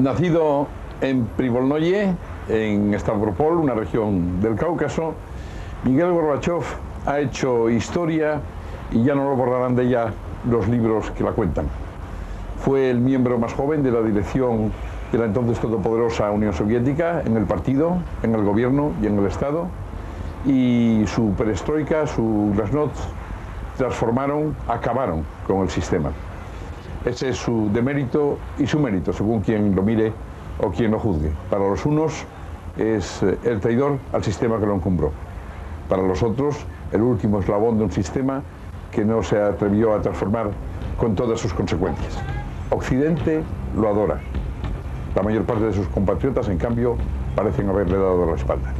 Nacido en Privolnoye, en Stavropol, una región del Cáucaso, Miguel Gorbachov ha hecho historia y ya no lo borrarán de ella los libros que la cuentan. Fue el miembro más joven de la dirección de la entonces todopoderosa Unión Soviética, en el partido, en el gobierno y en el Estado, y su perestroika, su glasnost, acabaron con el sistema. Ese es su demérito y su mérito, según quien lo mire o quien lo juzgue. Para los unos es el traidor al sistema que lo encumbró. Para los otros, el último eslabón de un sistema que no se atrevió a transformar con todas sus consecuencias. Occidente lo adora. La mayor parte de sus compatriotas, en cambio, parecen haberle dado la espalda.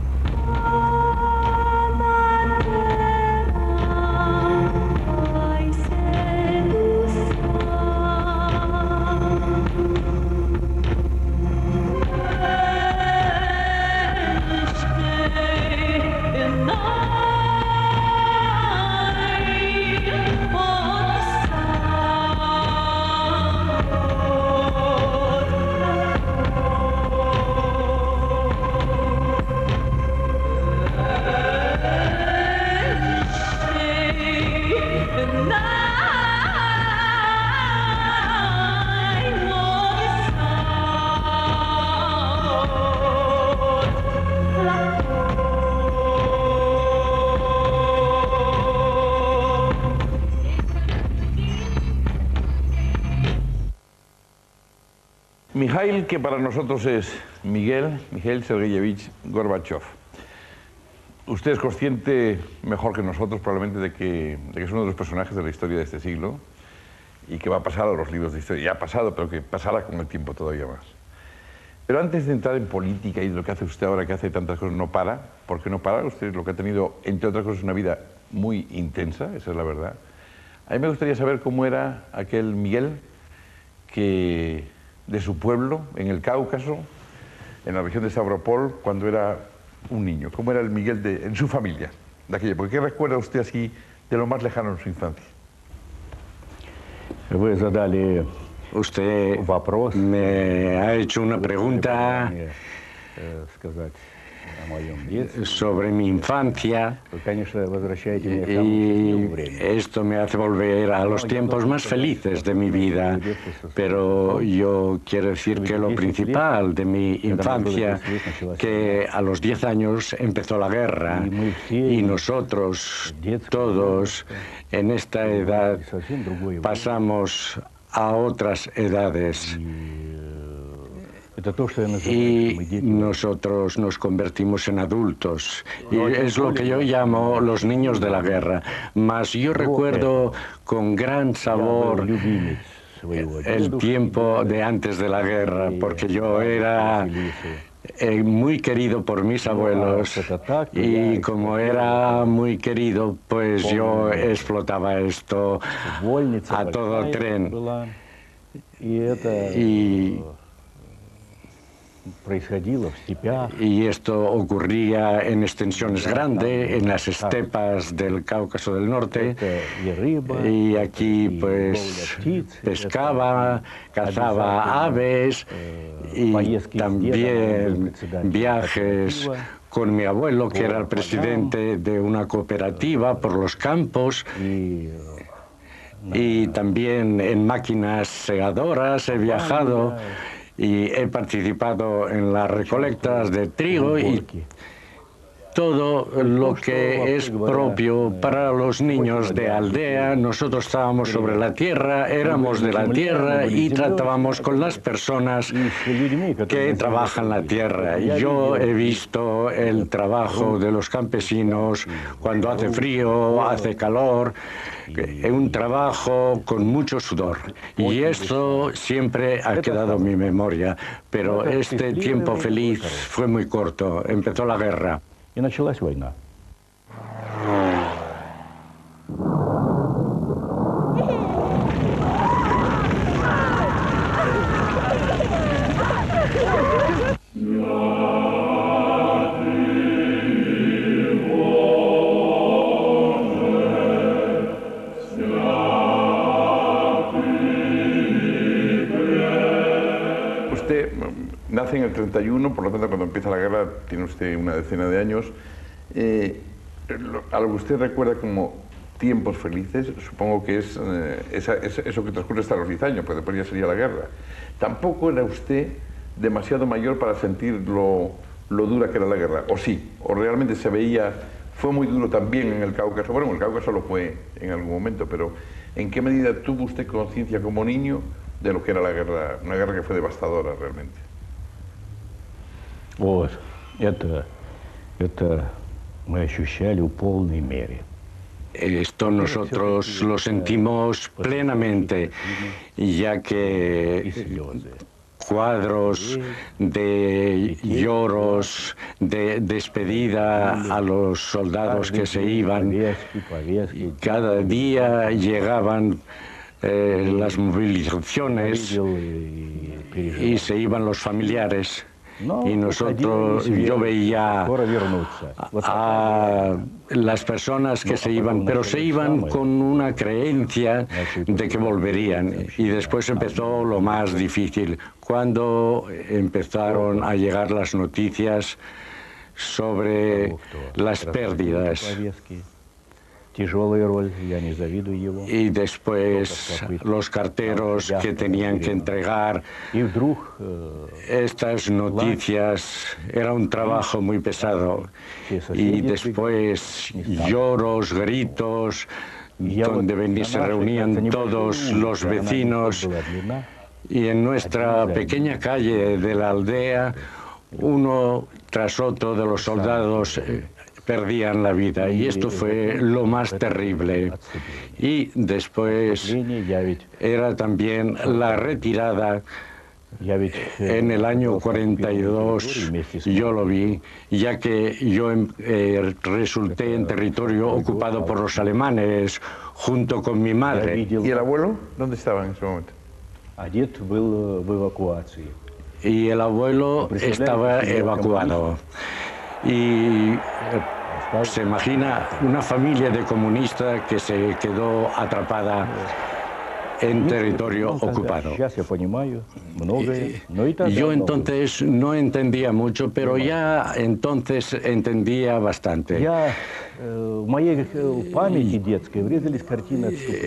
Mikhail, que para nosotros es Mikhail Sergeyevich Gorbachov. Usted es consciente, mejor que nosotros probablemente, de que es uno de los personajes de la historia de este siglo y que va a pasar a los libros de historia. Ya ha pasado, pero que pasará con el tiempo todavía más. Pero antes de entrar en política y de lo que hace usted ahora, que hace tantas cosas, no para. ¿Por qué no para? Usted lo que ha tenido, entre otras cosas, una vida muy intensa, esa es la verdad. A mí me gustaría saber cómo era aquel Miguel que de su pueblo, en el Cáucaso, en la región de Stavropol, cuando era un niño. ¿Cómo era el Miguel en su familia de aquella época? ¿Qué recuerda usted así de lo más lejano en su infancia? Usted me ha hecho una pregunta sobre mi infancia y esto me hace volver a los tiempos más felices de mi vida, pero yo quiero decir que lo principal de mi infancia, que a los 10 años empezó la guerra y nosotros todos en esta edad pasamos a otras edades. Y nosotros nos convertimos en adultos. Y es lo que yo llamo los niños de la guerra. Mas yo recuerdo con gran sabor el tiempo de antes de la guerra, porque yo era muy querido por mis abuelos y como era muy querido, pues yo explotaba esto a todo tren. Y esto ocurría en extensiones grandes, en las estepas del Cáucaso del Norte, y aquí pues pescaba, cazaba aves y también viajes con mi abuelo, que era el presidente de una cooperativa por los campos, y también en máquinas segadoras he viajado y he participado en las recolectas de trigo y todo lo que es propio para los niños de aldea. Nosotros estábamos sobre la tierra, éramos de la tierra y tratábamos con las personas que trabajan la tierra. Yo he visto el trabajo de los campesinos cuando hace frío, hace calor, un trabajo con mucho sudor. Y esto siempre ha quedado en mi memoria. Pero este tiempo feliz fue muy corto. Empezó la guerra. И началась война. Usted Nace en el 31, por lo tanto, cuando empieza la guerra tiene usted una decena de años. A lo que usted recuerda como tiempos felices, supongo que es eso que transcurre hasta los 10 años, pues después ya sería la guerra. Tampoco era usted demasiado mayor para sentir lo dura que era la guerra, o sí, o realmente se veía, fue muy duro también en el Cáucaso. Bueno, en el Cáucaso lo fue en algún momento, pero ¿en qué medida tuvo usted conciencia como niño de lo que era la guerra, una guerra que fue devastadora realmente? Вот, это мы ощущали в полной мере. Esto nosotros lo sentimos plenamente, ya que cuadros de lloros, de despedida a los soldados que se iban, y cada día llegaban las movilizaciones y se iban los familiares. Y nosotros, yo veía a las personas que se iban, pero se iban con una creencia de que volverían. Y después empezó lo más difícil, cuando empezaron a llegar las noticias sobre las pérdidas. Y después los carteros que tenían que entregar estas noticias, era un trabajo muy pesado. Y después lloros, gritos, donde se reunían todos los vecinos. Y en nuestra pequeña calle de la aldea, uno tras otro de los soldados perdían la vida, y esto fue lo más terrible. Y después era también la retirada. En el año 42 yo lo vi, ya que yo resulté en territorio ocupado por los alemanes junto con mi madre. ¿Y el abuelo? ¿Dónde estaba en ese momento? Y el abuelo estaba evacuado. Y se imagina una familia de comunistas que se quedó atrapada en territorio ocupado. Yo entonces no entendía mucho, pero ya entonces entendía bastante.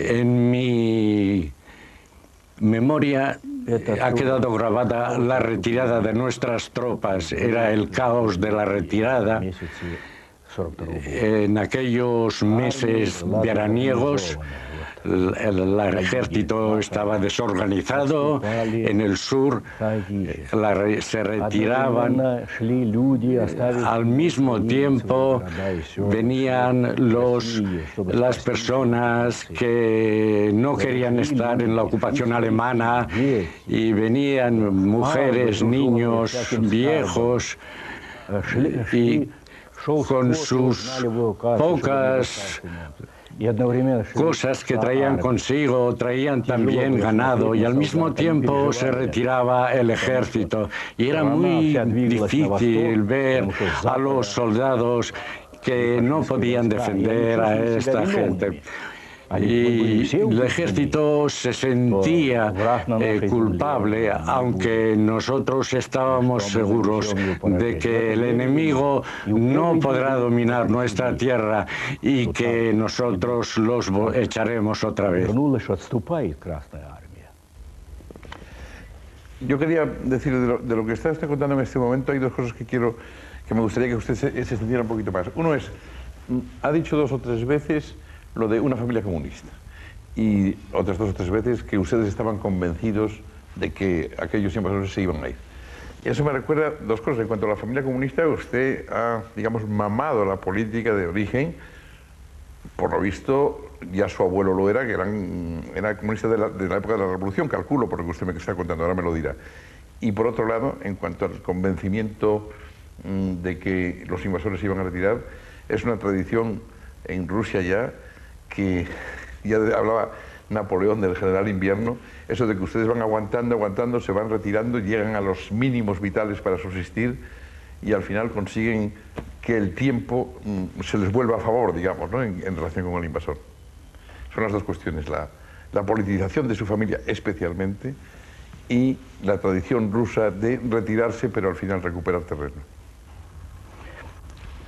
En mi memoria ha quedado grabada la retirada de nuestras tropas. Era el caos de la retirada. En aquellos meses veraniegos, el ejército estaba desorganizado. En el sur se retiraban. Al mismo tiempo venían las personas que no querían estar en la ocupación alemana, y venían mujeres, niños, viejos, y con sus pocas cosas que traían consigo, traían también ganado, y al mismo tiempo se retiraba el ejército. Y era muy difícil ver a los soldados que no podían defender a esta gente. Y el ejército se sentía culpable, aunque nosotros estábamos seguros de que el enemigo no podrá dominar nuestra tierra y que nosotros los echaremos otra vez. Yo quería decir de lo que está usted contando en este momento, hay dos cosas que me gustaría que usted se extendiera un poquito más. Uno es, ha dicho 2 o 3 veces lo de una familia comunista, y otras 2 o 3 veces que ustedes estaban convencidos de que aquellos invasores se iban a ir. Y eso me recuerda 2 cosas. En cuanto a la familia comunista, usted ha, digamos, mamado la política de origen. Por lo visto, ya su abuelo lo era, que era comunista de la época de la Revolución, calculo, por lo que usted me está contando, ahora me lo dirá. Y por otro lado, en cuanto al convencimiento de que los invasores se iban a retirar, es una tradición en Rusia ya, que ya hablaba Napoleón del general invierno, eso de que ustedes van aguantando, se van retirando, llegan a los mínimos vitales para subsistir, y al final consiguen que el tiempo se les vuelva a favor, digamos, ¿no? en relación con el invasor. Son las 2 cuestiones, la politización de su familia especialmente, y la tradición rusa de retirarse pero al final recuperar terreno?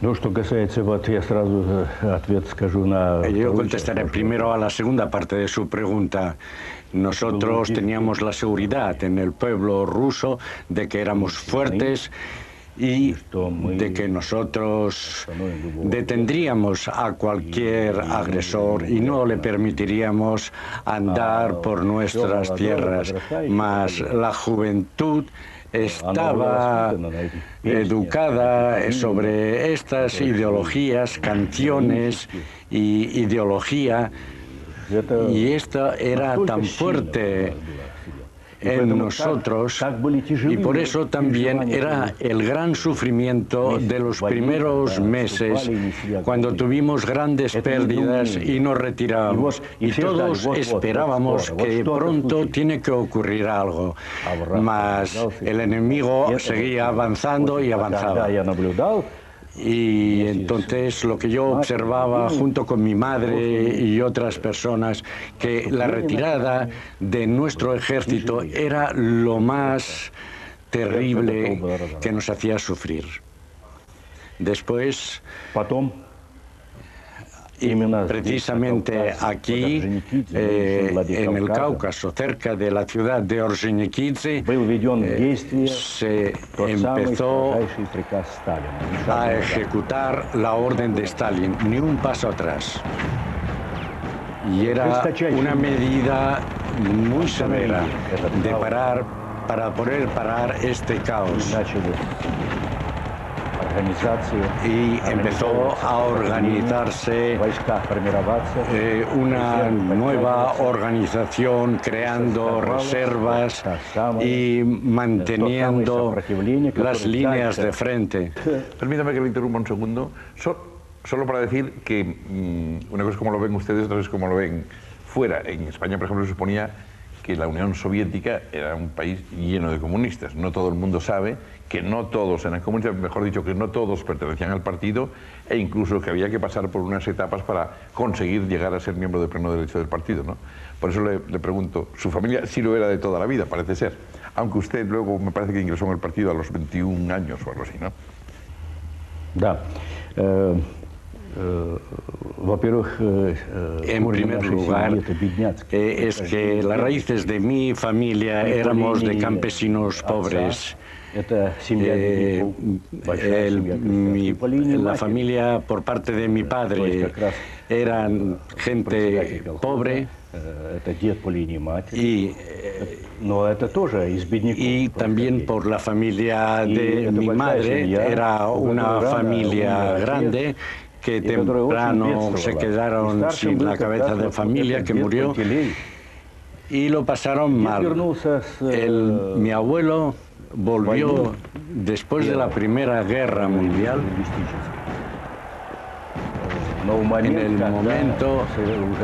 Ну, что касается, вот я сразу ответ скажу на... Yo contestaré primero a la segunda parte de su pregunta. Nosotros teníamos la seguridad en el pueblo ruso de que éramos fuertes y de que nosotros detendríamos a cualquier agresor y no le permitiríamos andar por nuestras tierras. Mas la juventud estaba educada sobre estas ideologías, canciones y ideología, y esta era tan fuerte en nosotros, y por eso también era el gran sufrimiento de los primeros meses, cuando tuvimos grandes pérdidas y nos retirábamos, y todos esperábamos que pronto tiene que ocurrir algo, mas el enemigo seguía avanzando y avanzaba. Y entonces lo que yo observaba junto con mi madre y otras personas, que la retirada de nuestro ejército era lo más terrible que nos hacía sufrir. Después, precisamente aquí, en el Cáucaso, cerca de la ciudad de Orджоникидзе, se empezó a ejecutar la orden de Stalin, ni un paso atrás. Y era una medida muy severa de parar, para poder parar este caos. Y empezó a organizarse una nueva organización, creando reservas y manteniendo las líneas de frente. Permítame que le interrumpa un segundo, solo para decir que una cosa es como lo ven ustedes, otra es como lo ven fuera. En España, por ejemplo, se suponía que la Unión Soviética era un país lleno de comunistas. No todo el mundo sabe que no todos eran comunistas, mejor dicho, que no todos pertenecían al partido, e incluso que había que pasar por unas etapas para conseguir llegar a ser miembro de pleno derecho del partido, ¿no? Por eso le pregunto, su familia sí lo era de toda la vida, parece ser, aunque usted luego me parece que ingresó en el partido a los 21 años o algo así, ¿no? Да. En primer lugar, es que las raíces de mi familia éramos de campesinos pobres. La familia por parte de mi padre eran gente pobre y también por la familia de mi madre era una familia grande que temprano se quedaron sin la cabeza de familia, que murió, y lo pasaron mal. Mi abuelo volvió después de la Primera Guerra Mundial, en el momento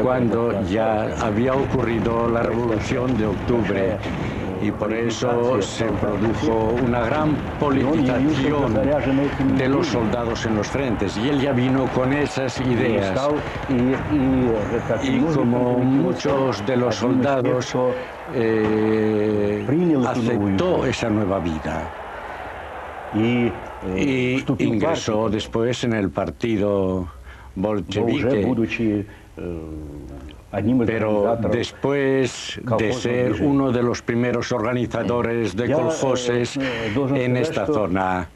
cuando ya había ocurrido la Revolución de Octubre, y por eso se produjo una gran politización de los soldados en los frentes, y él ya vino con esas ideas, y como muchos de los soldados aceptó esa nueva vida y ingresó después en el partido bolchevique. Pero después de ser uno de los primeros organizadores de kolhoses en esta zona,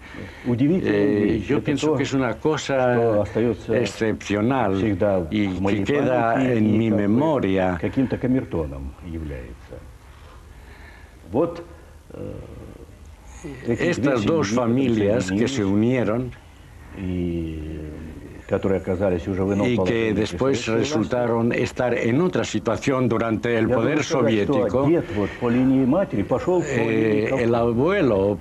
yo pienso que es una cosa excepcional y que queda en mi memoria. Estas dos familias que se unieron y que después resultaron estar en otra situación durante el poder soviético. El abuelo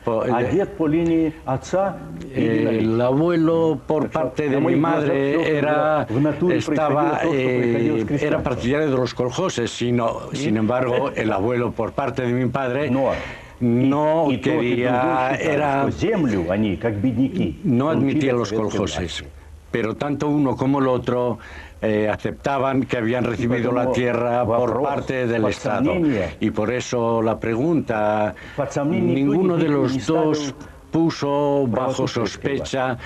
por parte de mi madre era partidario de los kolhoses, sin embargo, el abuelo por parte de mi padre no quería, no admitía los kolhoses. pero tanto uno como el otro aceptaban que habían recibido la tierra por parte del Estado. Y por eso la pregunta, ninguno de los dos puso bajo sospecha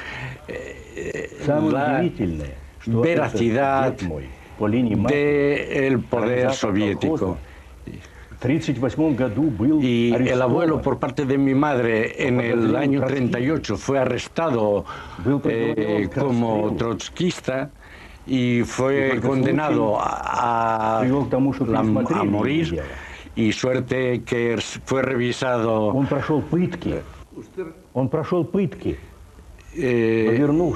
la veracidad del poder soviético. Y el abuelo, por parte de mi madre, en el año 38 fue arrestado como trotskista y fue condenado a morir, y suerte que fue revisado.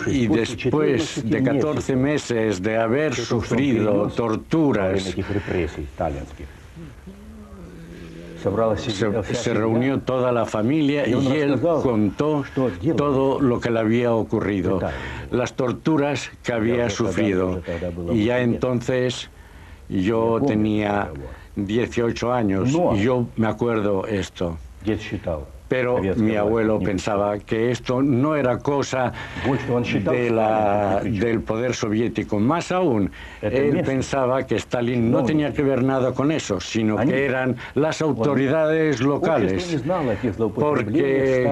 Y después de 14 meses de haber sufrido torturas, se reunió toda la familia y él contó todo lo que le había ocurrido, las torturas que había sufrido. Y ya entonces yo tenía 18 años y yo me acuerdo esto. Pero mi abuelo pensaba que esto no era cosa del poder soviético. Más aún, él pensaba que Stalin no tenía que ver nada con eso, sino que eran las autoridades locales, porque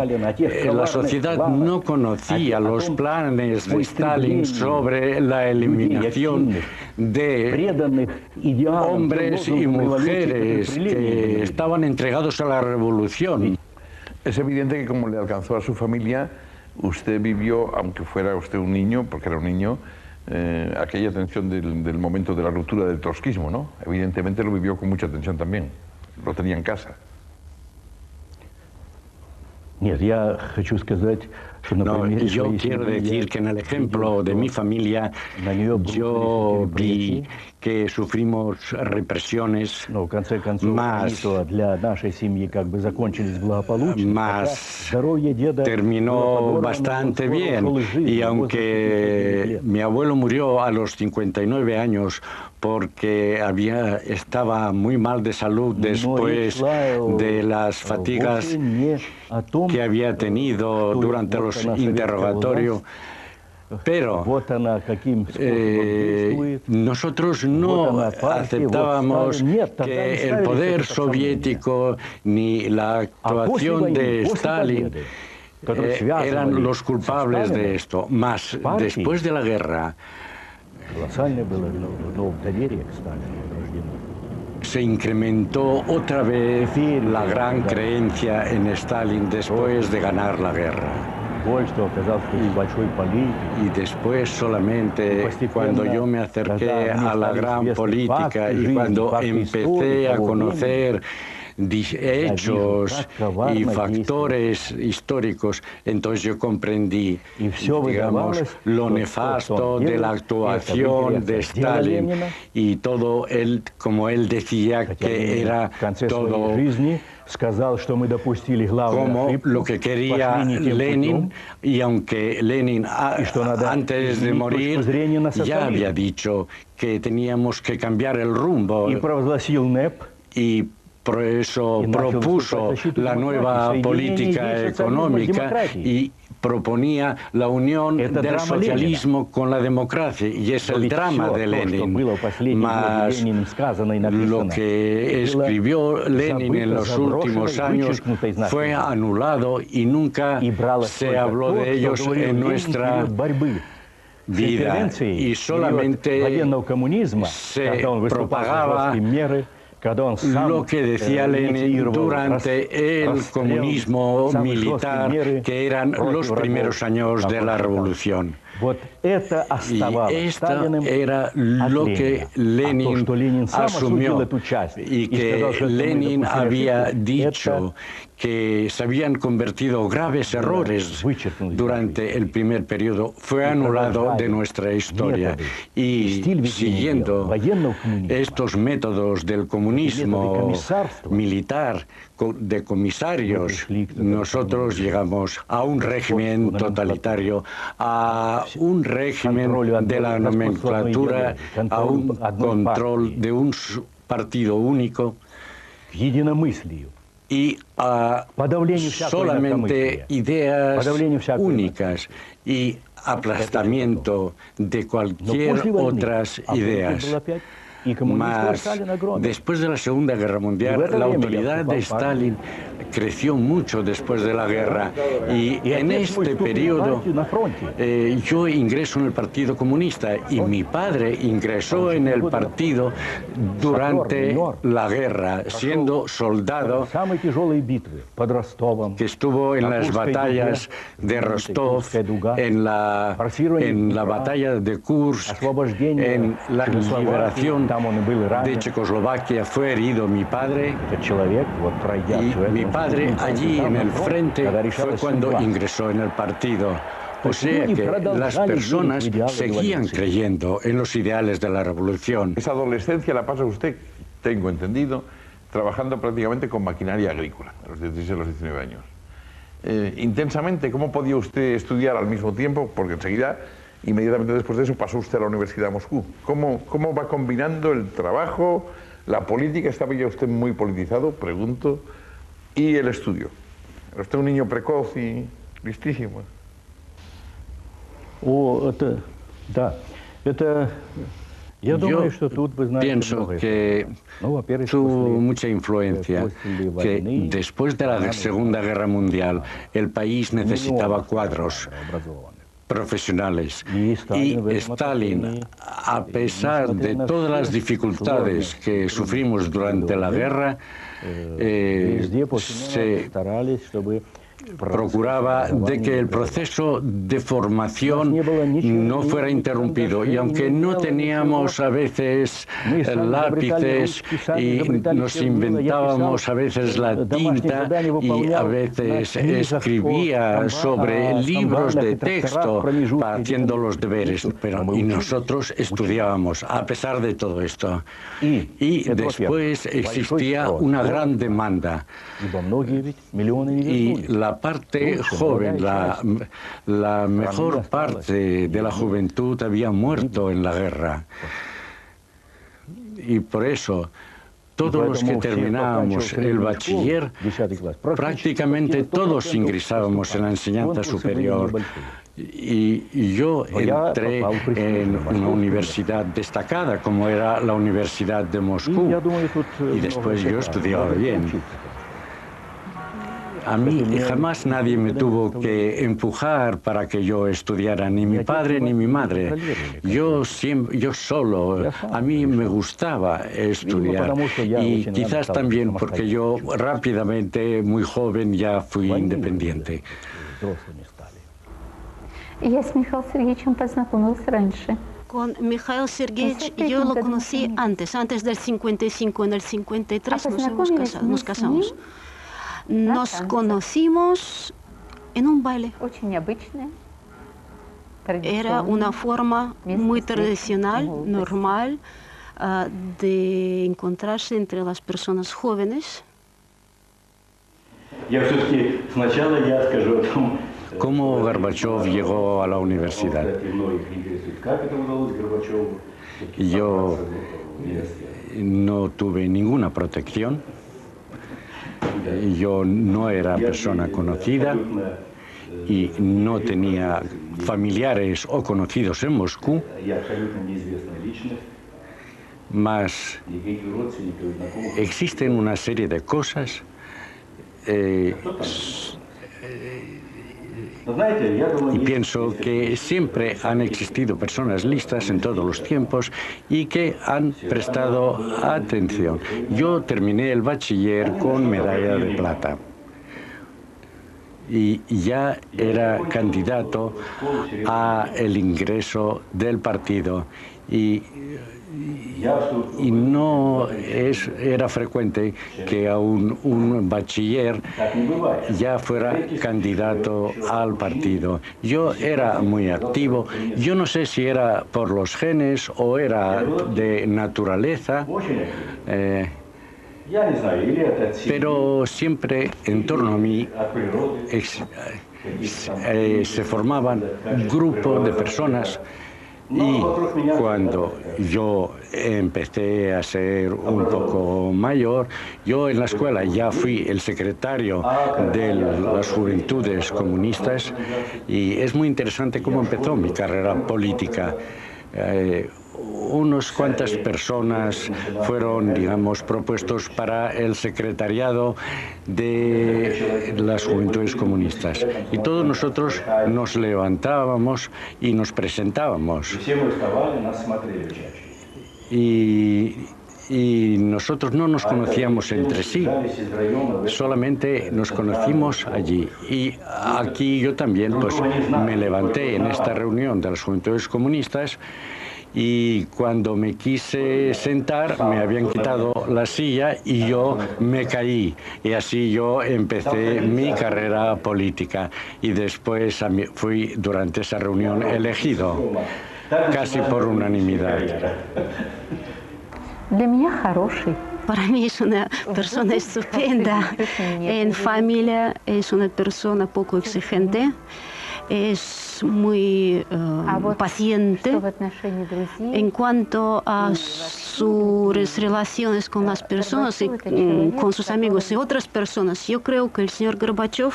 la sociedad no conocía los planes de Stalin sobre la eliminación de hombres y mujeres que estaban entregados a la revolución. Es evidente que como le alcanzó a su familia, usted vivió, aunque fuera usted un niño, porque era un niño, aquella tensión del momento de la ruptura del trotskismo, ¿no? Evidentemente lo vivió con mucha tensión también. Lo tenía en casa. Нет, я хочу сказать, что на примере yo quiero decir que en el ejemplo de mi familia yo vi que sufrimos represiones más terminó bastante bien, y aunque mi abuelo murió a los 59 años porque estaba muy mal de salud después de las fatigas que había tenido durante los interrogatorios, pero nosotros no aceptábamos que el poder soviético ni la actuación de Stalin eran los culpables de esto. Mas después de la guerra se incrementó otra vez la gran creencia en Stalin después de ganar la guerra. Y después solamente cuando yo me acerqué a la gran política y cuando empecé a conocer hechos y factores históricos, entonces yo comprendí, digamos, lo nefasto de la actuación de Stalin y todo él, como él decía que era todo como lo que quería Lenin, y aunque Lenin antes de morir ya había dicho que teníamos que cambiar el rumbo, y por eso propuso la nueva política económica y proponía la unión del socialismo con la democracia, y es el drama de Lenin. Mas lo que escribió Lenin en los últimos años fue anulado y nunca se habló de ellos en nuestra vida, y solamente se propagaba lo que decía Lenin durante el comunismo militar, que eran los primeros años de la revolución. Y esto era lo que Lenin asumió, y que Lenin había dicho que se habían convertido graves errores durante el primer periodo, fue anulado de nuestra historia. Y siguiendo estos métodos del comunismo militar, de comisarios, nosotros llegamos a un régimen totalitario, a un régimen de la nomenclatura, a un control de un partido único y a solamente ideas únicas, y aplastamiento de cualquier otras ideas. Mas después de la Segunda Guerra Mundial, la autoridad de Stalin creció mucho después de la guerra. Y en este periodo yo ingreso en el Partido Comunista y mi padre ingresó en el partido durante la guerra, siendo soldado, que estuvo en las batallas de Rostov, en la batalla de Kursk, en la liberación de Checoslovaquia. Fue herido mi padre y mi padre allí en el frente fue cuando ingresó en el partido. O sea que las personas seguían creyendo en los ideales de la revolución. Esa adolescencia la pasa usted, tengo entendido, trabajando prácticamente con maquinaria agrícola, a los 16 a los 19 años. Intensamente, ¿cómo podía usted estudiar al mismo tiempo? Porque enseguida, inmediatamente después de eso, pasó usted a la Universidad de Moscú. ¿Cómo va combinando el trabajo, la política? ¿Estaba ya usted muy politizado, pregunto, y el estudio? ¿Era usted un niño precoz y listísimo? Yo pienso que tuvo mucha influencia, que después de la Segunda Guerra Mundial el país necesitaba cuadros profesionales y Stalin, a pesar de todas las dificultades que sufrimos durante la guerra, se procuraba de que el proceso de formación no fuera interrumpido. Y aunque no teníamos a veces lápices y nos inventábamos a veces la tinta y a veces escribía sobre libros de texto haciendo los deberes, y nosotros estudiábamos a pesar de todo esto. Y después existía una gran demanda. Y la parte joven, la mejor parte de la juventud había muerto en la guerra. Y por eso, todos los que terminábamos el bachiller, prácticamente todos ingresábamos en la enseñanza superior. Y yo entré en una universidad destacada, como era la Universidad de Moscú, y después yo estudiaba bien. A mí jamás nadie me tuvo que empujar para que yo estudiara, ni mi padre ni mi madre. Yo solo, a mí me gustaba estudiar, y quizás también porque yo rápidamente, muy joven, ya fui independiente. Я с Михаилом Сергеевичем познакомилась раньше. Con Mikhail Sergeyevich yo lo conocí antes del 55, en el 53 nos casamos. Nos conocimos en un baile. Era una forma muy tradicional, normal, de encontrarse entre las personas jóvenes. ¿Cómo Gorbachev llegó a la universidad? Yo no tuve ninguna protección. Yo no era persona conocida y no tenía familiares o conocidos en Moscú, mas existen una serie de cosas y pienso que siempre han existido personas listas en todos los tiempos y que han prestado atención. Yo terminé el bachiller con medalla de plata y ya era candidato a el ingreso del partido, y no era frecuente que un bachiller ya fuera candidato al partido. Yo era muy activo. Yo no sé si era por los genes o era de naturaleza, pero siempre en torno a mí se formaban grupos de personas Y cuando yo empecé a ser un poco mayor, yo en la escuela ya fui el secretario de las Juventudes Comunistas y es muy interesante cómo empezó mi carrera política. Unas cuantas personas fueron, digamos, propuestos para el secretariado de las Juventudes Comunistas. Y todos nosotros nos levantábamos y nos presentábamos. Y nosotros no nos conocíamos entre sí, solamente nos conocimos allí. Y aquí yo también pues, me levanté en esta reunión de las Juventudes Comunistas y cuando me quise sentar me habían quitado la silla y yo me caí. Y así yo empecé mi carrera política y después fui durante esa reunión elegido, casi por unanimidad. Para mí es una persona estupenda. En familia es una persona poco exigente. Es muy paciente. En cuanto a sus relaciones con las personas y con sus amigos y otras personas, yo creo que el señor Gorbachev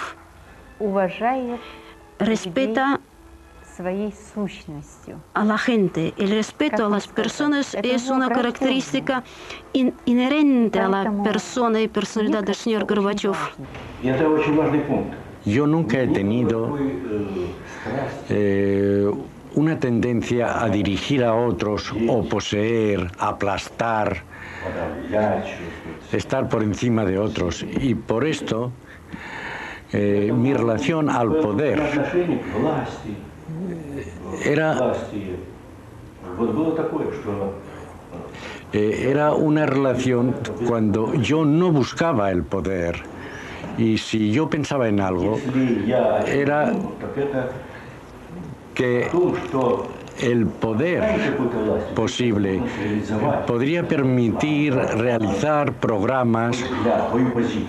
respeta a la gente. El respeto a las personas es una característica inherente a la persona y personalidad del señor Gorbachev. Yo nunca he tenido una tendencia a dirigir a otros o poseer, aplastar, estar por encima de otros. Y por esto, mi relación al poder era una relación cuando yo no buscaba el poder. Y si yo pensaba en algo, era que el poder posible podría permitir realizar programas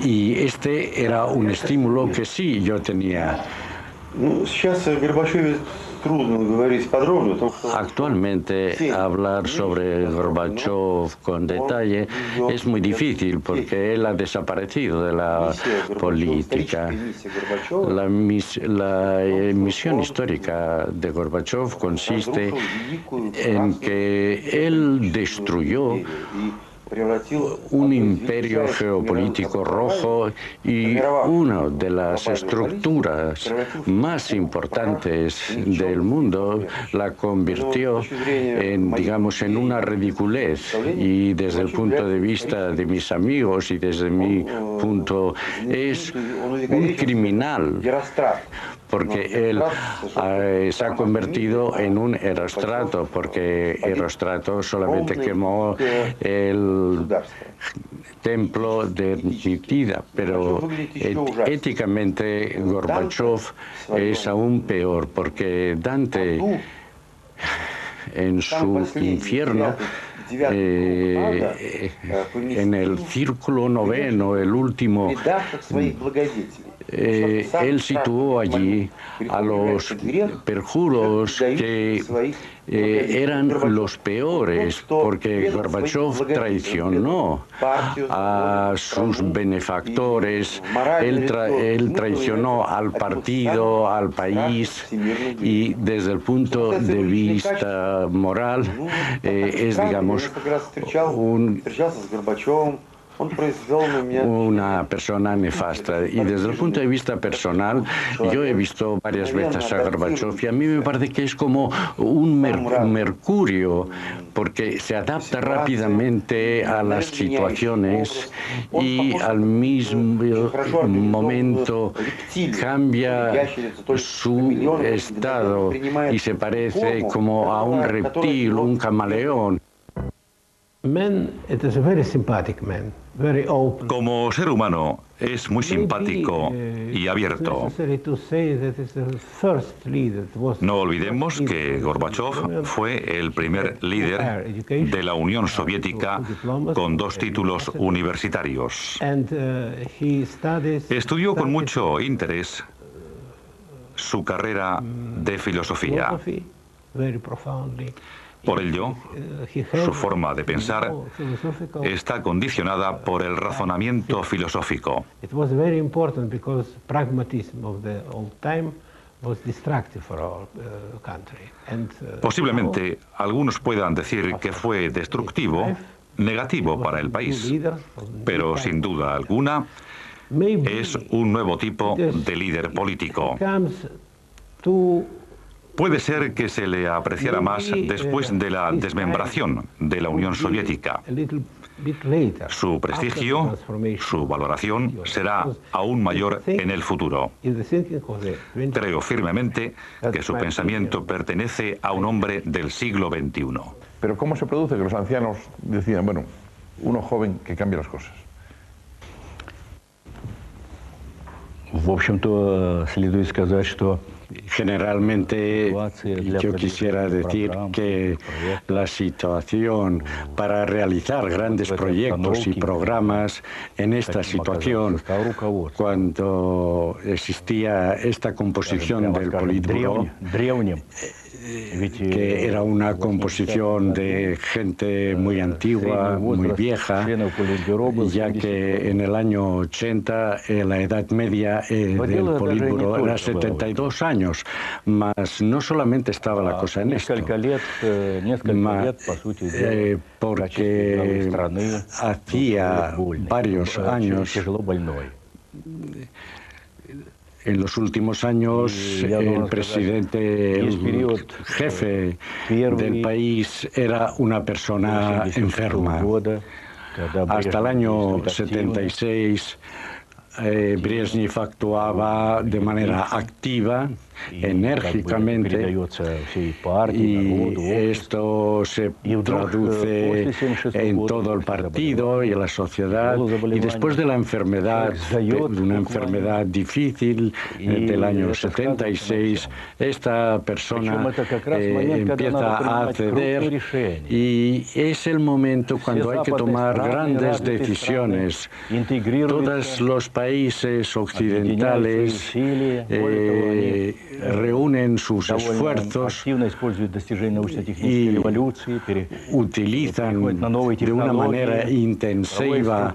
y este era un estímulo que sí yo tenía. Actualmente hablar sobre Gorbachev con detalle es muy difícil porque él ha desaparecido de la política. La misión histórica de Gorbachev consiste en que él destruyó un imperio geopolítico rojo y una de las estructuras más importantes del mundo la convirtió en, digamos, en una ridiculez. Y desde el punto de vista de mis amigos y desde mi punto, es un criminal, porque él se ha convertido en un Heróstrato, porque Heróstrato solamente quemó el templo de Nítida, pero éticamente Gorbachev es aún peor, porque Dante en su infierno, en el círculo noveno, el último, él situó allí a los perjuros que eran los peores, porque Gorbachev traicionó a sus benefactores, él traicionó al partido, al país, y desde el punto de vista moral es, digamos, una persona nefasta. Y desde el punto de vista personal, yo he visto varias veces a Gorbachev y a mí me parece que es como un mercurio, porque se adapta rápidamente a las situaciones y al mismo momento cambia su estado y se parece como a un reptil, un camaleón. Como ser humano es muy simpático y abierto. No olvidemos que Gorbachev fue el primer líder de la Unión Soviética con 2 títulos universitarios. Estudió con mucho interés su carrera de filosofía. Por ello, su forma de pensar está condicionada por el razonamiento filosófico. Posiblemente algunos puedan decir que fue destructivo, negativo para el país, pero sin duda alguna es un nuevo tipo de líder político. Puede ser que se le apreciara más después de la desmembración de la Unión Soviética. Su prestigio, su valoración será aún mayor en el futuro. Creo firmemente que su pensamiento pertenece a un hombre del siglo XXI. Pero ¿cómo se produce que los ancianos decidan, bueno, uno joven que cambie las cosas? В общем-то, следует сказать, что generalmente yo quisiera decir que la situación para realizar grandes proyectos y programas en esta situación, cuando existía esta composición del Politburó, que era una composición de gente muy antigua, muy vieja, ya que en el año 80 la edad media del Politburó era 72 años, mas no solamente estaba la cosa en esto, porque hacía varios años, en los últimos años, el presidente, el jefe del país era una persona enferma. Hasta el año 76, Brezhnev actuaba de manera activa, enérgicamente, y esto se traduce en todo el partido y en la sociedad. Y después de la enfermedad, de una enfermedad difícil del año 76, esta persona empieza a ceder, y es el momento cuando hay que tomar grandes decisiones. Todos los países occidentales reúnen sus esfuerzos y utilizan de una manera intensiva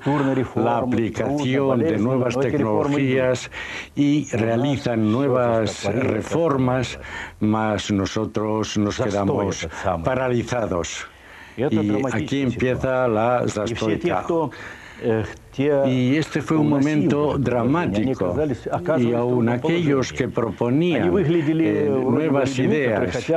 la aplicación de nuevas tecnologías y realizan nuevas reformas, mas nosotros nos quedamos paralizados. Y aquí empieza la zastoika. Y este fue un momento dramático, y aún aquellos que proponían nuevas ideas,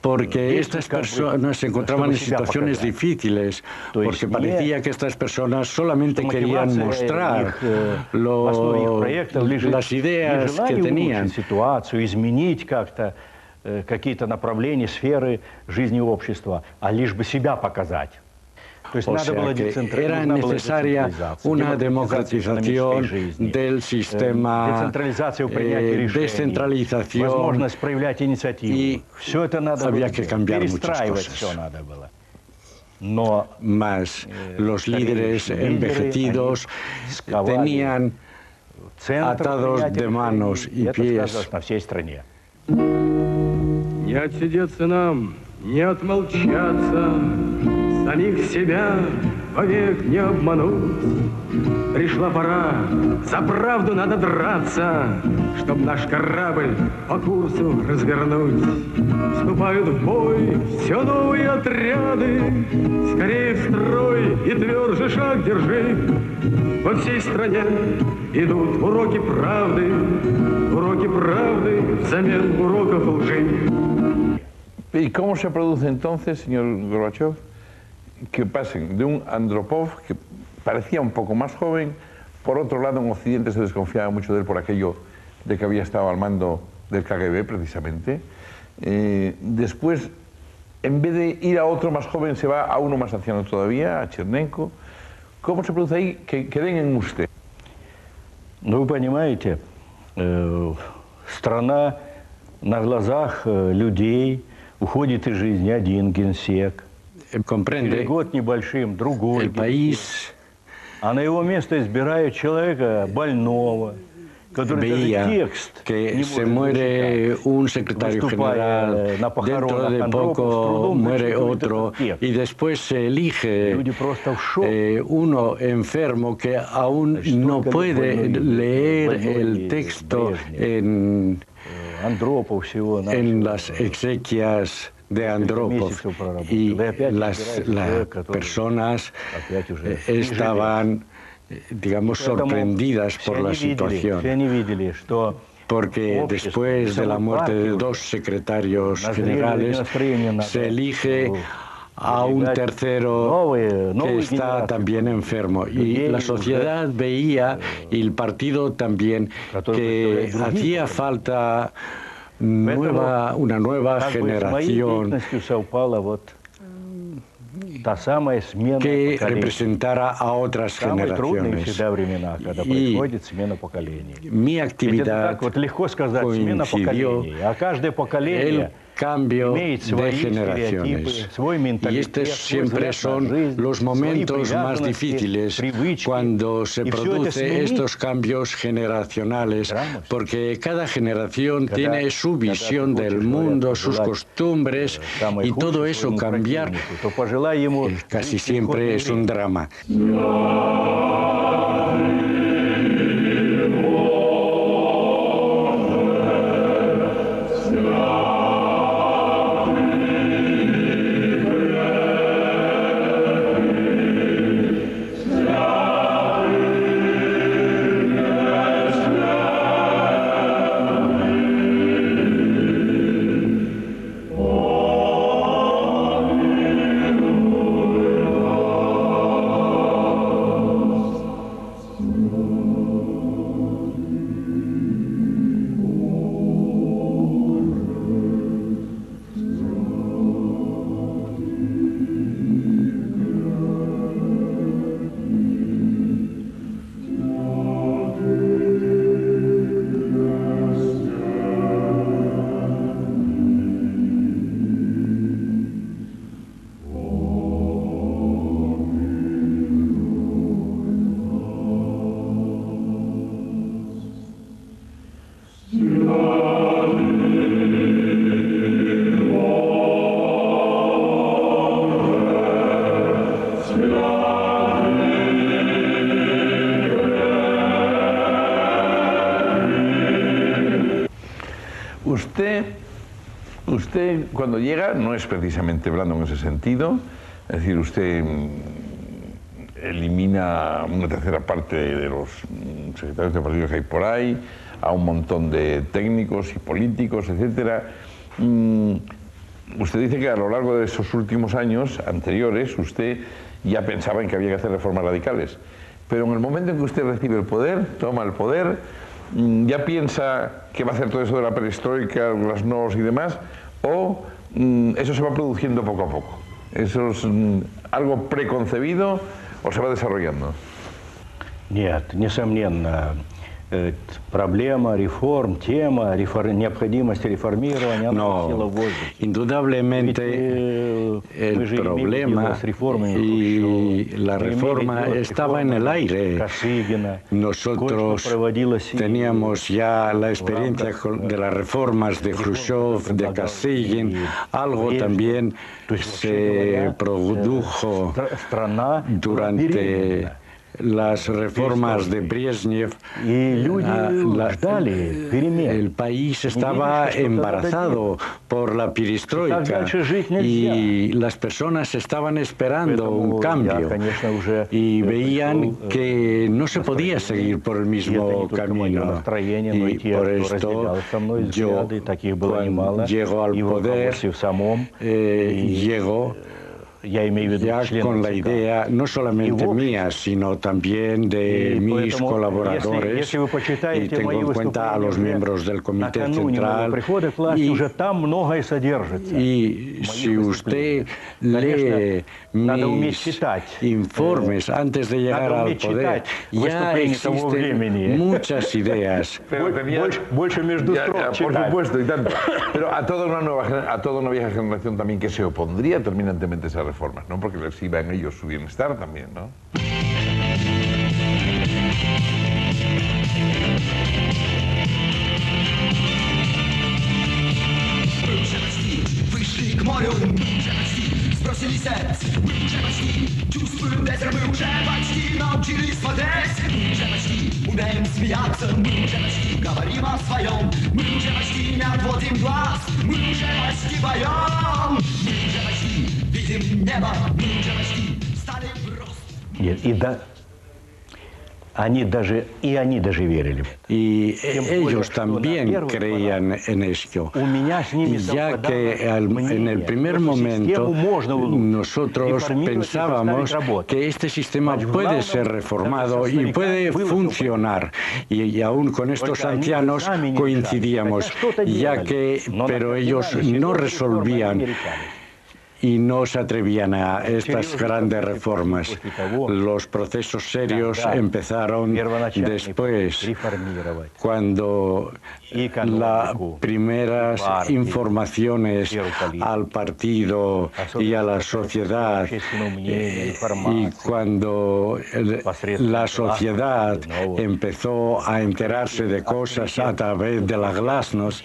porque estas personas se encontraban en situaciones difíciles, porque parecía que estas personas solamente querían mostrar las ideas que tenían. O sea que era necesaria una democratización del sistema, descentralización, y había que cambiar muchas cosas. Mas los líderes envejecidos tenían atados de manos y pies. Не отсидеться нам, не отмолчаться, самих себя вовек не обмануть. Пришла пора, за правду надо драться, чтоб наш корабль по курсу развернуть. Вступают в бой все новые отряды, скорее в строй и тверже шаг держи. По всей стране идут уроки правды взамен уроков лжи. ¿Y cómo se produce entonces, señor Gorbachev, que pasen de un Andropov que parecía un poco más joven? Por otro lado, en Occidente se desconfiaba mucho de él por aquello de que había estado al mando del KGB, precisamente. Después, en vez de ir a otro más joven, se va a uno más anciano todavía, a Chernenko. ¿Cómo se produce ahí que den en usted? Ну, вы понимаете, страна на глазах людей уходит из жизни один генсек. Comprende, Год небольшим, другой. el país А на его место избирают человека больного, veía que se muere un secretario general, dentro de poco muere otro, y después se elige uno enfermo que aún no puede leer el texto en las exequias de Andropov, y las personas estaban, digamos, sorprendidas por la situación, porque después de la muerte de dos secretarios generales se elige a un tercero que está también enfermo, y la sociedad veía, y el partido también, que hacía falta una nueva generación que representara a otras generaciones. Y mi actividad coincidió el cambio de generaciones. Y estos siempre son los momentos más difíciles cuando se producen estos cambios generacionales, porque cada generación tiene su visión del mundo, sus costumbres, y todo eso cambiar casi siempre es un drama. Usted cuando llega no es precisamente blando en ese sentido, es decir, usted elimina una tercera parte de los secretarios de partidos que hay por ahí, a un montón de técnicos y políticos, etcétera. Usted dice que a lo largo de esos últimos años anteriores usted ya pensaba en que había que hacer reformas radicales, pero en el momento en que usted recibe el poder, toma el poder, ya piensa que va a hacer todo eso de la perestroika, las NOS y demás, o eso se va produciendo poco a poco. ¿Eso es algo preconcebido o se va desarrollando? Нет, несомненно, проблема реформ, тема необходимости реформирования, она носила в воздухе. Indudablemente el problema y la reforma estaba en el aire. Nosotros teníamos ya la experiencia de las reformas de Khrushchev, de Kosygin, algo también se produjo durante las reformas de Brezhnev. El país estaba embarazado por la perestroika y las personas estaban esperando un cambio y veían que no se podía seguir por el mismo camino. Y por esto yo, cuando llego al poder, llego ya con la idea no solamente mía, sino también de mis colaboradores, y tengo en cuenta a los miembros del Comité Central. Y si usted lee mis informes antes de llegar al poder, ya existen muchas ideas. Pero por supuesto, y tanto. Pero a toda una vieja generación también que se opondría terminantemente a esa reformas, ¿no? Porque les iba en ellos su bienestar también, ¿no? к морю, мы уже почти сбросили сердце, мы уже почти чувствуем ветер, мы уже почти научились смотреть, мы уже почти умеем смеяться, мы уже почти говорим о своем, мы уже почти не отводим глаз, мы уже почти поем, мы уже почти видим небо, мы уже почти стали в рост. Нет, они даже верили. Y ellos también creían en esto, ya que en el primer momento nosotros pensábamos que este sistema puede ser reformado y puede funcionar. Y aún con estos ancianos coincidíamos, pero ellos no resolvían y no se atrevían a estas grandes reformas. Los procesos serios empezaron después, cuando las primeras informaciones al partido y a la sociedad, y cuando la sociedad empezó a enterarse de cosas a través de la glasnost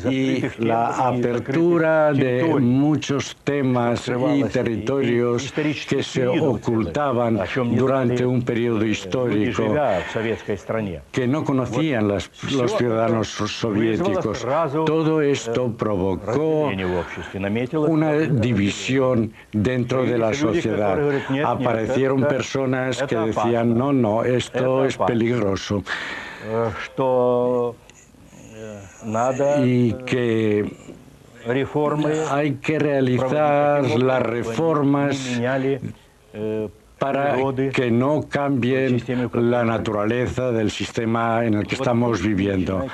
y la apertura de muchos temas y territorios que se ocultaban durante un periodo histórico que no conocían los ciudadanos soviéticos. Todo esto provocó una división dentro de la sociedad. Aparecieron personas que decían, no, esto es peligroso. Y que hay que realizar las reformas para que no cambien la naturaleza del sistema en el que estamos viviendo.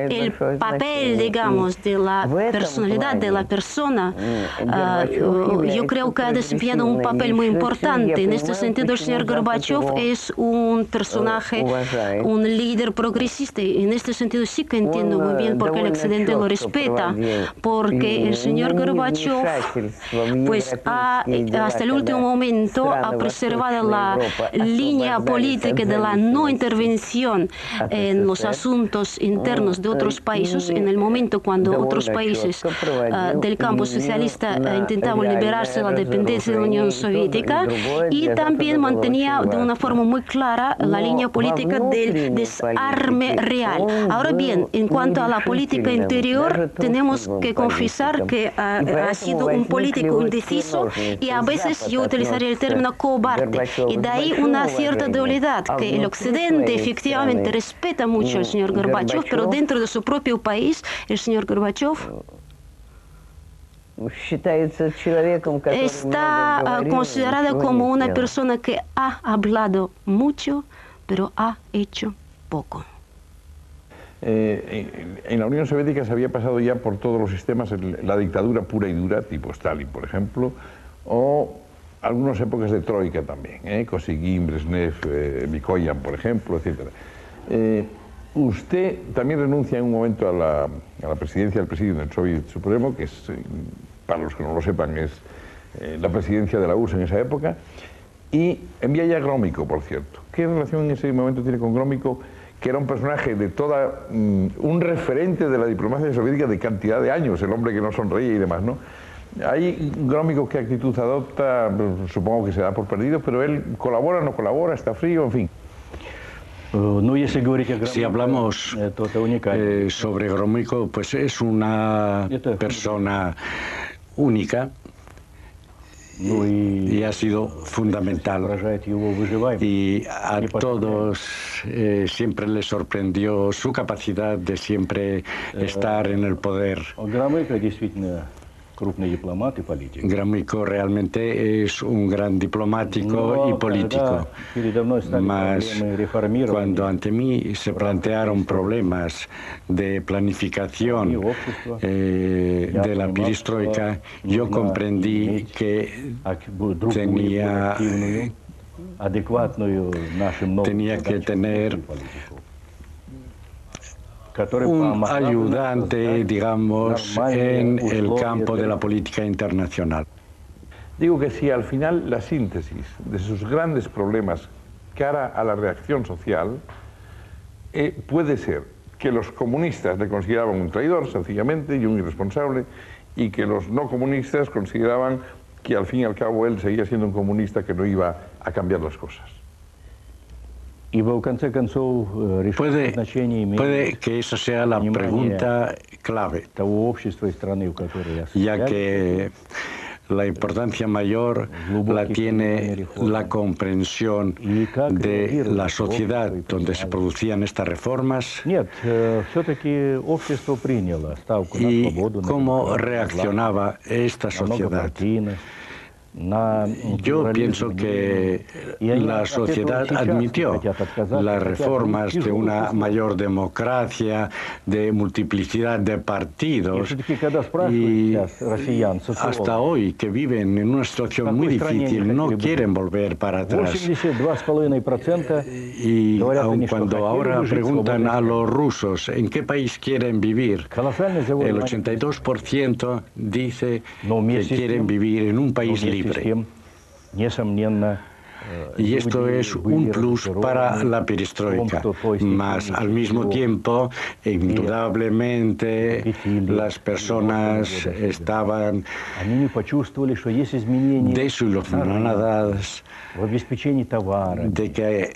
El papel, digamos, de la personalidad de la persona, yo creo que ha desempeñado un papel muy importante. En este sentido, el señor Gorbachev es un personaje, un líder progresista. Y en este sentido sí que entiendo muy bien por qué el Occidente lo respeta, porque el señor Gorbachev, pues, hasta el último momento ha preservado la línea política de la no intervención intervención en los asuntos internos de otros países, en el momento cuando otros países del campo socialista intentaban liberarse de la dependencia de la Unión Soviética, y también mantenía de una forma muy clara la línea política del desarme real. Ahora bien, en cuanto a la política interior, tenemos que confesar que ha sido un político indeciso y a veces yo utilizaría el término cobarde. Y de ahí una cierta dualidad, que el Occidente efectivamente respeta mucho al señor Gorbachev, pero dentro de su propio país, el señor Gorbachev está considerado como una persona que ha hablado mucho, pero ha hecho poco. En la Unión Soviética se había pasado ya por todos los sistemas, la dictadura pura y dura, tipo Stalin, por ejemplo, o algunas épocas de troika también, Kosygin, Brezhnev, Mikoyan, por ejemplo, etc. Usted también renuncia en un momento a la presidencia del Presidium del Soviet Supremo, que es, para los que no lo sepan, es la presidencia de la URSS en esa época, y envía ya a Gromyko, por cierto. ¿Qué relación en ese momento tiene con Gromyko, que era un personaje de toda, un referente de la diplomacia soviética de cantidad de años, el hombre que no sonreía y demás, ¿no? Ahí Gromyko, ¿qué actitud adopta? Supongo que se da por perdido, pero él colabora, no colabora, está frío, en fin. Si hablamos sobre Gromyko, pues es una persona única y ha sido fundamental. Y a todos siempre les sorprendió su capacidad de siempre estar en el poder. Gromyko realmente es un gran diplomático y político, mas cuando ante mí se plantearon problemas de planificación de la perestroika, yo comprendí que tenía que tener un ayudante, digamos, en el campo de la política internacional. Digo que si al final la síntesis de sus grandes problemas cara a la reacción social puede ser que los comunistas le consideraban un traidor, sencillamente, y un irresponsable, y que los no comunistas consideraban que al fin y al cabo él seguía siendo un comunista que no iba a cambiar las cosas. Puede que esa sea la pregunta clave, ya que la importancia mayor la tiene la comprensión de la sociedad donde se producían estas reformas y cómo reaccionaba esta sociedad. Yo pienso que la sociedad admitió las reformas de una mayor democracia, de multiplicidad de partidos, y hasta hoy, que viven en una situación muy difícil, no quieren volver para atrás. Y aun cuando ahora preguntan a los rusos en qué país quieren vivir, el 82% dice que quieren vivir en un país libre. Y esto es un plus para la perestroika, mas al mismo tiempo, indudablemente, las personas estaban desilusionadas de que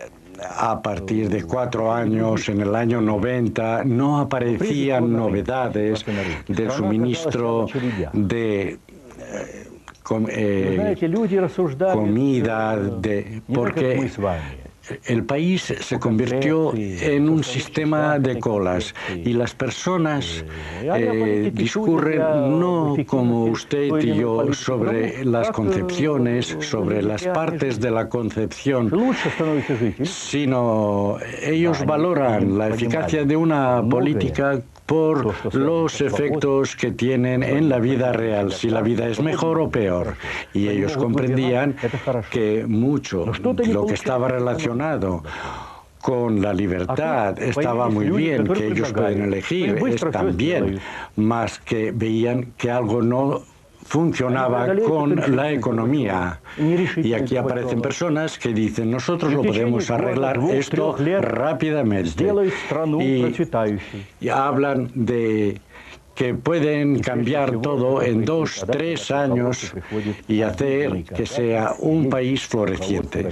a partir de 4 años, en el año 90, no aparecían novedades del suministro de comida, porque el país se convirtió en un sistema de colas y las personas discurren no como usted y yo sobre las concepciones, sobre las partes de la concepción, sino ellos valoran la eficacia de una política por los efectos que tienen en la vida real, si la vida es mejor o peor. Y ellos comprendían que mucho de lo que estaba relacionado con la libertad estaba muy bien, que ellos pueden elegir, está bien, más que veían que algo no funcionaba con la economía. Y aquí aparecen personas que dicen, nosotros lo podemos arreglar esto rápidamente. Y hablan de que pueden cambiar todo en 2, 3 años y hacer que sea un país floreciente.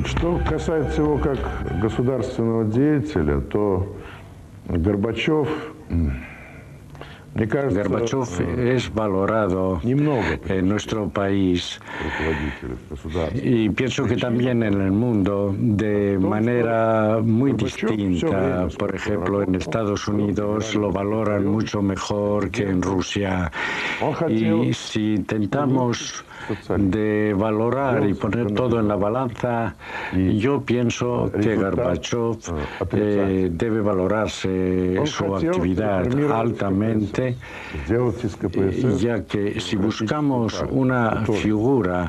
Что касается его как государственного деятеля, то Горбачев, мне кажется, Gorbachev es valorado en nuestro país y pienso que también en el mundo de manera muy distinta. Por ejemplo, en Estados Unidos lo valoran mucho mejor que en Rusia. Y si intentamos de valorar y poner todo en la balanza, yo pienso que Gorbachev debe valorarse su actividad altamente, ya que si buscamos una figura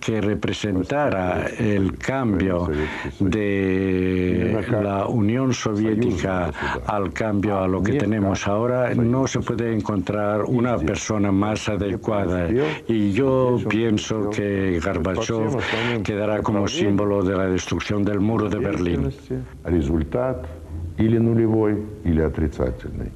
que representara el cambio de la Unión Soviética al cambio a lo que tenemos ahora, no se puede encontrar una persona más adecuada. Y yo pienso que Gorbachev quedará como símbolo de la destrucción del muro de Berlín. Результат или нулевой, или отрицательный.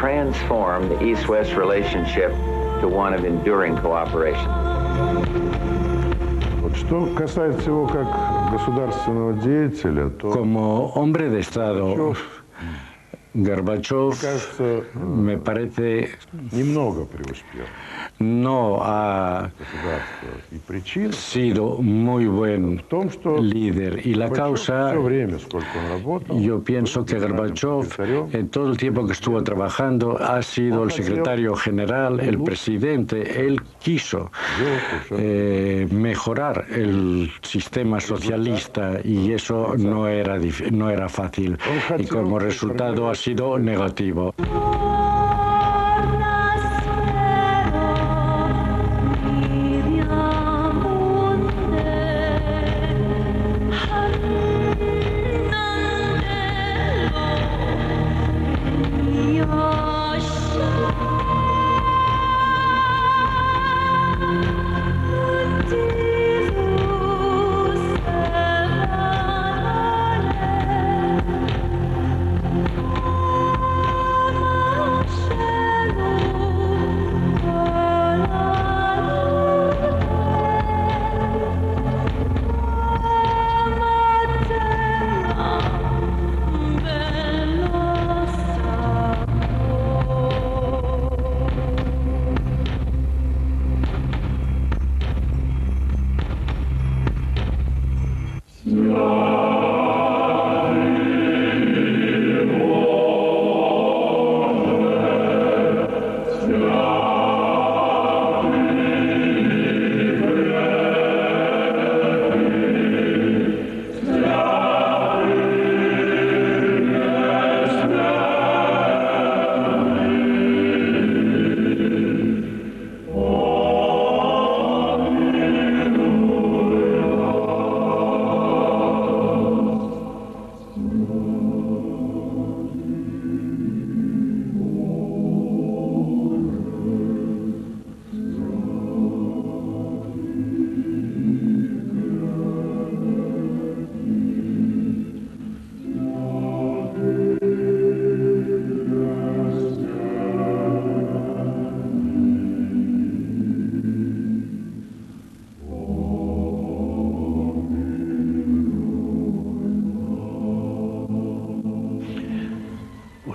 Transform the East-West relationship to one of enduring cooperation. Что касается его как государственного деятеля, то como hombre de Estado, Gorbachev me parece no ha sido muy buen líder. Y la causa, yo pienso que Gorbachev, en todo el tiempo que estuvo trabajando, ha sido el secretario general, el presidente. Él quiso mejorar el sistema socialista y eso no era fácil. Y como resultado ha sido negativo.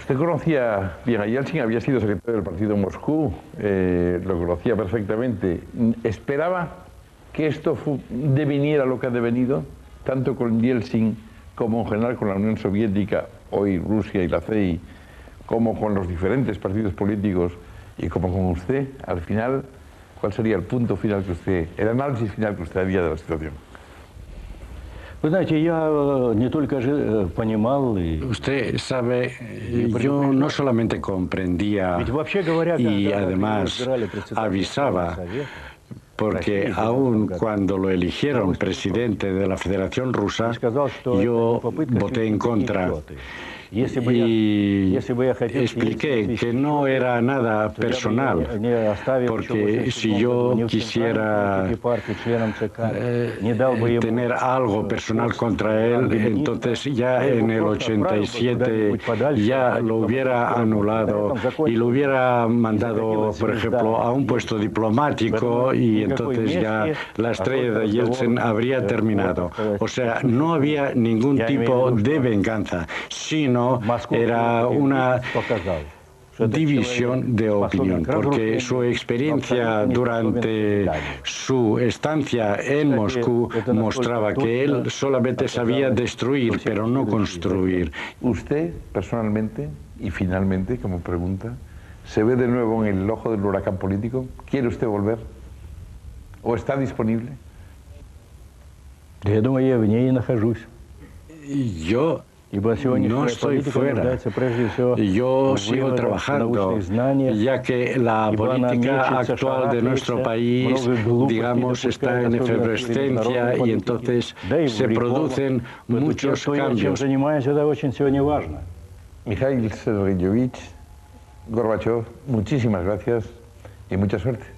Usted conocía bien a Yeltsin, había sido secretario del partido en Moscú, lo conocía perfectamente. ¿Esperaba que esto deviniera lo que ha devenido, tanto con Yeltsin como en general con la Unión Soviética, hoy Rusia y la CEI, como con los diferentes partidos políticos y como con usted? Al final, ¿cuál sería el punto final que usted, el análisis final que usted haría de la situación? Usted sabe, yo no solamente comprendía y además avisaba, porque aún cuando lo eligieron presidente de la Federación Rusa, yo voté en contra. Y expliqué que no era nada personal, porque si yo quisiera tener algo personal contra él, entonces ya en el 87 ya lo hubiera anulado y lo hubiera mandado, por ejemplo, a un puesto diplomático, y entonces ya la estrella de Yeltsin habría terminado. O sea, no había ningún tipo de venganza, sino era una división de opinión, porque su experiencia durante su estancia en Moscú mostraba que él solamente sabía destruir, pero no construir. ¿Usted personalmente y finalmente, como pregunta, se ve de nuevo en el ojo del huracán político? ¿Quiere usted volver? ¿O está disponible? Yo no estoy fuera. Yo sigo trabajando, ya que la política actual de nuestro país, digamos, está en efervescencia y entonces se producen muchos cambios. Mikhail Sergeyevich Gorbachev, muchísimas gracias y mucha suerte.